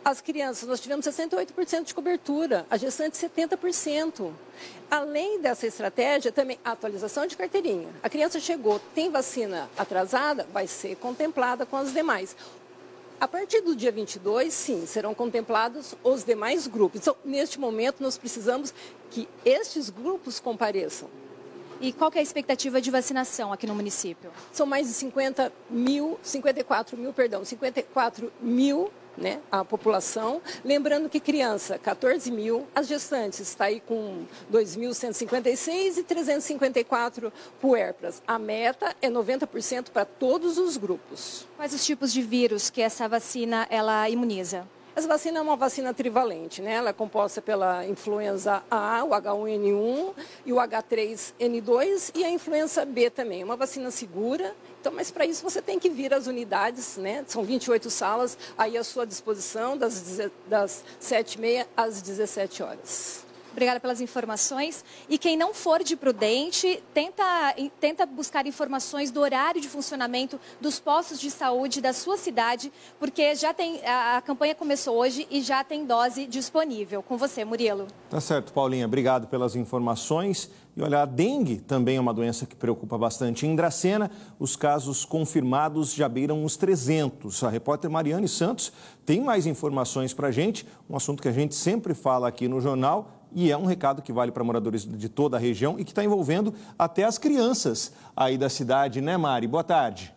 as crianças, nós tivemos 68% de cobertura, a gestante 70%. Além dessa estratégia, também a atualização de carteirinha. A criança chegou, tem vacina atrasada, vai ser contemplada com as demais. A partir do dia 22, sim, serão contemplados os demais grupos. Então, neste momento, nós precisamos que estes grupos compareçam. E qual que é a expectativa de vacinação aqui no município? São mais de 54 mil, né, a população. Lembrando que criança, 14 mil, as gestantes está aí com 2.156 e 354 puérperas. A meta é 90% para todos os grupos. Quais os tipos de vírus que essa vacina ela imuniza? Essa vacina é uma vacina trivalente, né? Ela é composta pela influenza A, o H1N1 e o H3N2 e a influenza B também. É uma vacina segura, então, mas para isso você tem que vir às unidades, né? São 28 salas aí à sua disposição, das 7h30 às 17 horas. Obrigada pelas informações. E quem não for de Prudente, tenta buscar informações do horário de funcionamento dos postos de saúde da sua cidade, porque já tem a campanha começou hoje e já tem dose disponível. Com você, Murilo. Tá certo, Paulinha. Obrigado pelas informações. E olha, a dengue também é uma doença que preocupa bastante. Em Dracena, os casos confirmados já beiram os 300. A repórter Mariane Santos tem mais informações para a gente, um assunto que a gente sempre fala aqui no jornal. E é um recado que vale para moradores de toda a região e que está envolvendo até as crianças aí da cidade, né, Mari? Boa tarde.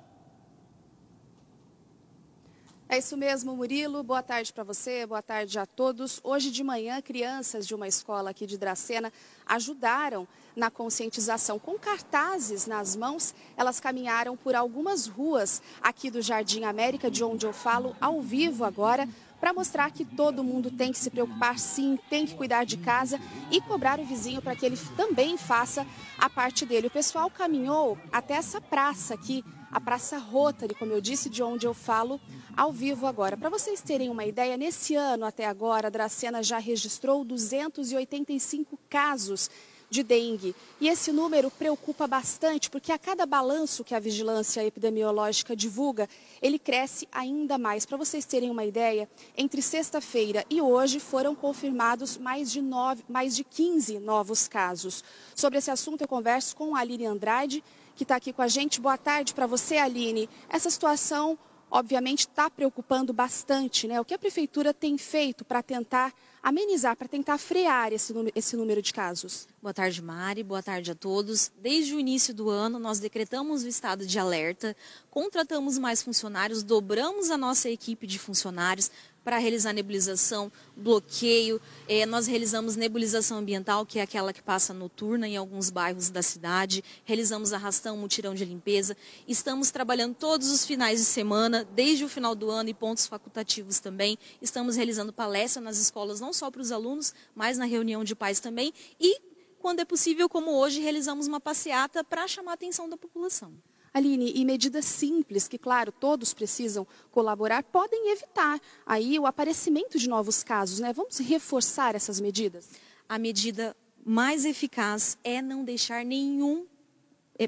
É isso mesmo, Murilo. Boa tarde para você, boa tarde a todos. Hoje de manhã, crianças de uma escola aqui de Dracena ajudaram na conscientização. Com cartazes nas mãos, elas caminharam por algumas ruas aqui do Jardim América, de onde eu falo ao vivo agora, para mostrar que todo mundo tem que se preocupar, sim, tem que cuidar de casa e cobrar o vizinho para que ele também faça a parte dele. O pessoal caminhou até essa praça aqui, a Praça Rotary, como eu disse, de onde eu falo ao vivo agora. Para vocês terem uma ideia, nesse ano até agora, a Dracena já registrou 285 casos de dengue. E esse número preocupa bastante, porque a cada balanço que a Vigilância Epidemiológica divulga, ele cresce ainda mais. Para vocês terem uma ideia, entre sexta-feira e hoje foram confirmados mais de 15 novos casos. Sobre esse assunto eu converso com a Aline Andrade, que está aqui com a gente. Boa tarde para você, Aline. Essa situação, obviamente, está preocupando bastante, né? O que a Prefeitura tem feito para tentar amenizar, para tentar frear esse número de casos? Boa tarde, Mari. Boa tarde a todos. Desde o início do ano, nós decretamos o estado de alerta, contratamos mais funcionários, dobramos a nossa equipe de funcionários para realizar nebulização, bloqueio. Nós realizamos nebulização ambiental, que é aquela que passa noturna em alguns bairros da cidade. Realizamos arrastão, mutirão de limpeza. Estamos trabalhando todos os finais de semana, desde o final do ano e pontos facultativos também. Estamos realizando palestra nas escolas, não só para os alunos, mas na reunião de pais também. E, quando é possível, como hoje, realizamos uma passeata para chamar a atenção da população. Aline, e medidas simples, que claro, todos precisam colaborar, podem evitar aí o aparecimento de novos casos, né? Vamos reforçar essas medidas? A medida mais eficaz é não deixar nenhum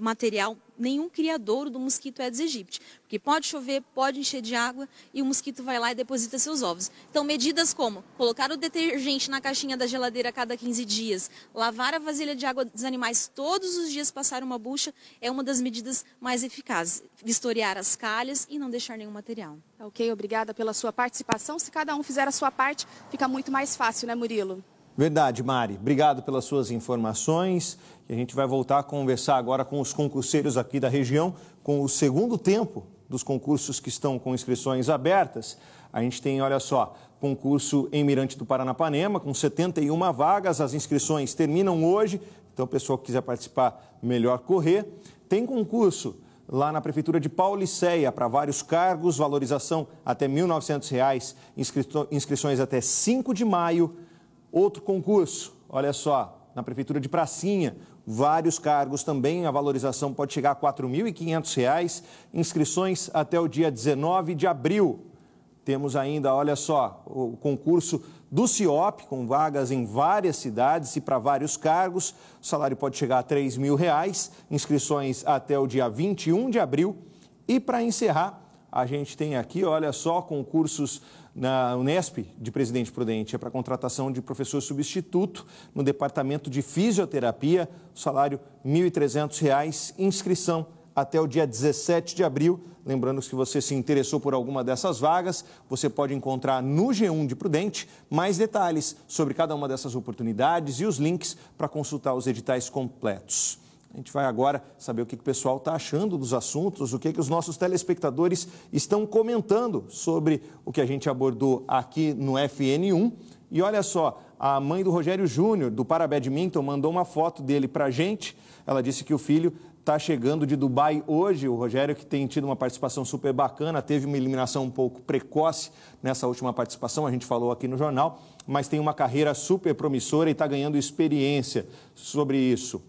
material, nenhum criadouro do mosquito Aedes aegypti, porque pode chover, pode encher de água e o mosquito vai lá e deposita seus ovos. Então, medidas como colocar o detergente na caixinha da geladeira a cada 15 dias, lavar a vasilha de água dos animais todos os dias, passar uma bucha, é uma das medidas mais eficazes. Vistoriar as calhas e não deixar nenhum material. Ok, obrigada pela sua participação. Se cada um fizer a sua parte, fica muito mais fácil, né, Murilo? Verdade, Mari. Obrigado pelas suas informações. E a gente vai voltar a conversar agora com os concurseiros aqui da região, com o segundo tempo dos concursos que estão com inscrições abertas. A gente tem, olha só, concurso em Mirante do Paranapanema, com 71 vagas. As inscrições terminam hoje, então o pessoal que quiser participar, melhor correr. Tem concurso lá na Prefeitura de Paulicéia, para vários cargos, valorização até R$ 1.900, inscrições até 5 de maio. Outro concurso, olha só, na Prefeitura de Pracinha, vários cargos também, a valorização pode chegar a R$ 4.500, inscrições até o dia 19 de abril. Temos ainda, olha só, o concurso do CIOP, com vagas em várias cidades e para vários cargos. O salário pode chegar a R$ 3.000, inscrições até o dia 21 de abril. E para encerrar, a gente tem aqui, olha só, concursos na Unesp de Presidente Prudente, é para contratação de professor substituto no Departamento de Fisioterapia, salário R$ 1.300, inscrição até o dia 17 de abril. Lembrando que se você se interessou por alguma dessas vagas, você pode encontrar no G1 de Prudente mais detalhes sobre cada uma dessas oportunidades e os links para consultar os editais completos. A gente vai agora saber o que o pessoal está achando dos assuntos, o que os nossos telespectadores estão comentando sobre o que a gente abordou aqui no FN1. E olha só, a mãe do Rogério Júnior, do Parabadminton, mandou uma foto dele para a gente. Ela disse que o filho está chegando de Dubai hoje. O Rogério, que tem tido uma participação super bacana, teve uma eliminação um pouco precoce nessa última participação, a gente falou aqui no jornal, mas tem uma carreira super promissora e está ganhando experiência sobre isso.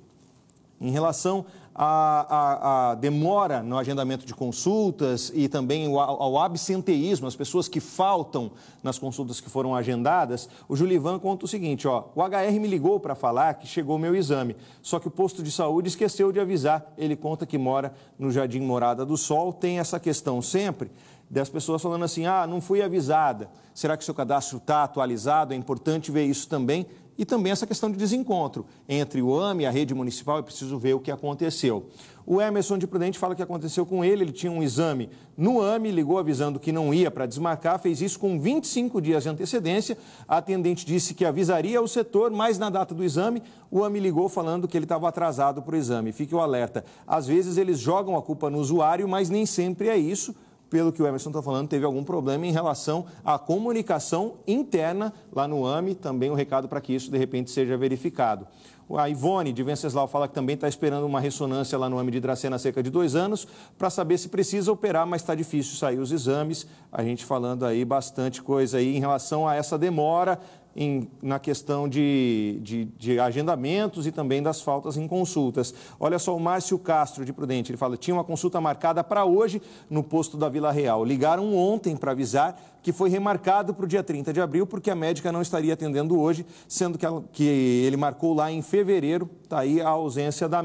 Em relação à demora no agendamento de consultas e também ao absenteísmo, as pessoas que faltam nas consultas que foram agendadas, o Julivan conta o seguinte, ó, o HR me ligou para falar que chegou o meu exame, só que o posto de saúde esqueceu de avisar. Ele conta que mora no Jardim Morada do Sol, tem essa questão sempre das pessoas falando assim, não fui avisada, será que seu cadastro está atualizado? É importante ver isso também. E também essa questão de desencontro entre o AME e a rede municipal, é preciso ver o que aconteceu. O Emerson de Prudente fala que aconteceu com ele tinha um exame no AME, ligou avisando que não ia para desmarcar, fez isso com 25 dias de antecedência, a atendente disse que avisaria o setor, mas na data do exame, o AME ligou falando que ele estava atrasado para o exame. Fique o alerta, às vezes eles jogam a culpa no usuário, mas nem sempre é isso. Pelo que o Emerson está falando, teve algum problema em relação à comunicação interna lá no AME, também um recado para que isso, de repente, seja verificado. A Ivone, de Venceslau, fala que também está esperando uma ressonância lá no AME de Dracena há cerca de 2 anos, para saber se precisa operar, mas está difícil sair os exames. A gente falando aí bastante coisa aí em relação a essa demora na questão de agendamentos e também das faltas em consultas. Olha só o Márcio Castro, de Prudente, ele fala, tinha uma consulta marcada para hoje no posto da Vila Real. Ligaram ontem para avisar que foi remarcado para o dia 30 de abril, porque a médica não estaria atendendo hoje, sendo que ele marcou lá em fevereiro. Está aí a ausência da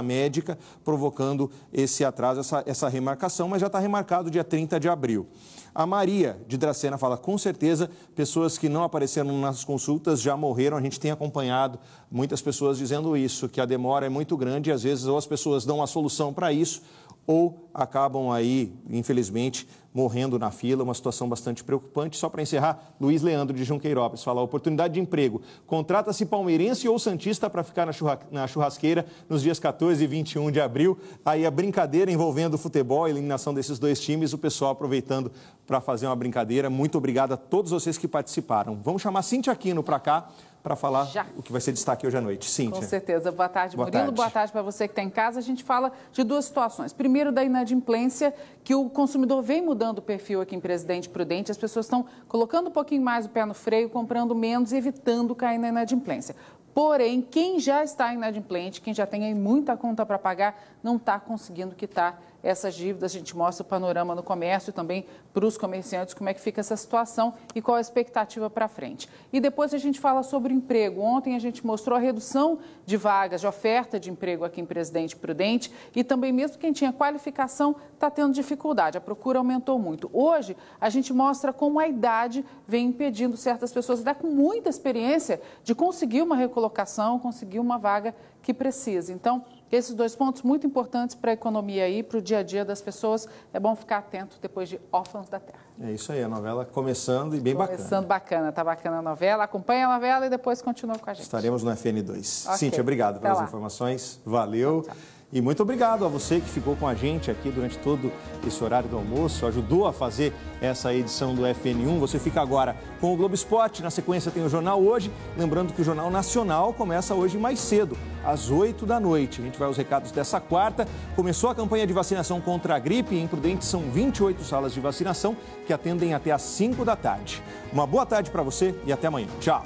médica, provocando esse atraso, essa remarcação, mas já está remarcado dia 30 de abril. A Maria, de Dracena, fala, com certeza, pessoas que não apareceram nas consultas já morreram. A gente tem acompanhado muitas pessoas dizendo isso, que a demora é muito grande e, às vezes, ou as pessoas dão uma solução para isso ou acabam aí, infelizmente, morrendo na fila, uma situação bastante preocupante. Só para encerrar, Luiz Leandro de Junqueirópolis fala, oportunidade de emprego, contrata-se palmeirense ou santista para ficar na churrasqueira nos dias 14 e 21 de abril. Aí a brincadeira envolvendo o futebol, a eliminação desses 2 times, o pessoal aproveitando para fazer uma brincadeira. Muito obrigado a todos vocês que participaram. Vamos chamar Cíntia Aquino para cá, para falar o que vai ser destaque hoje à noite. Cíntia. Com certeza. Boa tarde, Boa Murilo. tarde. Boa tarde para você que está em casa. A gente fala de 2 situações. Primeiro, da inadimplência, que o consumidor vem mudando o perfil aqui em Presidente Prudente. As pessoas estão colocando um pouquinho mais o pé no freio, comprando menos e evitando cair na inadimplência. Porém, quem já está inadimplente, quem já tem aí muita conta para pagar, não está conseguindo quitar essas dívidas, a gente mostra o panorama no comércio e também para os comerciantes como é que fica essa situação e qual a expectativa para frente. E depois a gente fala sobre emprego. Ontem a gente mostrou a redução de vagas, de oferta de emprego aqui em Presidente Prudente e também mesmo quem tinha qualificação está tendo dificuldade, a procura aumentou muito. Hoje a gente mostra como a idade vem impedindo certas pessoas, até com muita experiência, de conseguir uma recolocação, conseguir uma vaga que precisa. Então, esses 2 pontos muito importantes para a economia e para o dia a dia das pessoas. É bom ficar atento depois de Órfãos da Terra. É isso aí, a novela começando e bem bacana. Começando bacana, tá bacana a novela. Acompanha a novela e depois continua com a gente. Estaremos no FN2. Okay. Cíntia, obrigado pelas informações. Valeu. Tchau. E muito obrigado a você que ficou com a gente aqui durante todo esse horário do almoço, ajudou a fazer essa edição do FN1. Você fica agora com o Globo Esporte, na sequência tem o Jornal Hoje. Lembrando que o Jornal Nacional começa hoje mais cedo, às 8 da noite. A gente vai aos recados dessa quarta. Começou a campanha de vacinação contra a gripe. Em Prudente são 28 salas de vacinação que atendem até às 5 da tarde. Uma boa tarde para você e até amanhã. Tchau.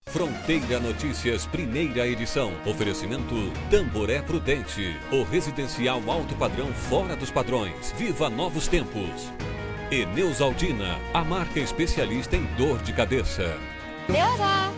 Fronteira Notícias, primeira edição. Oferecimento Tamboré Prudente. O residencial alto padrão fora dos padrões. Viva novos tempos. E Neusaldina, a marca especialista em dor de cabeça. Neuza!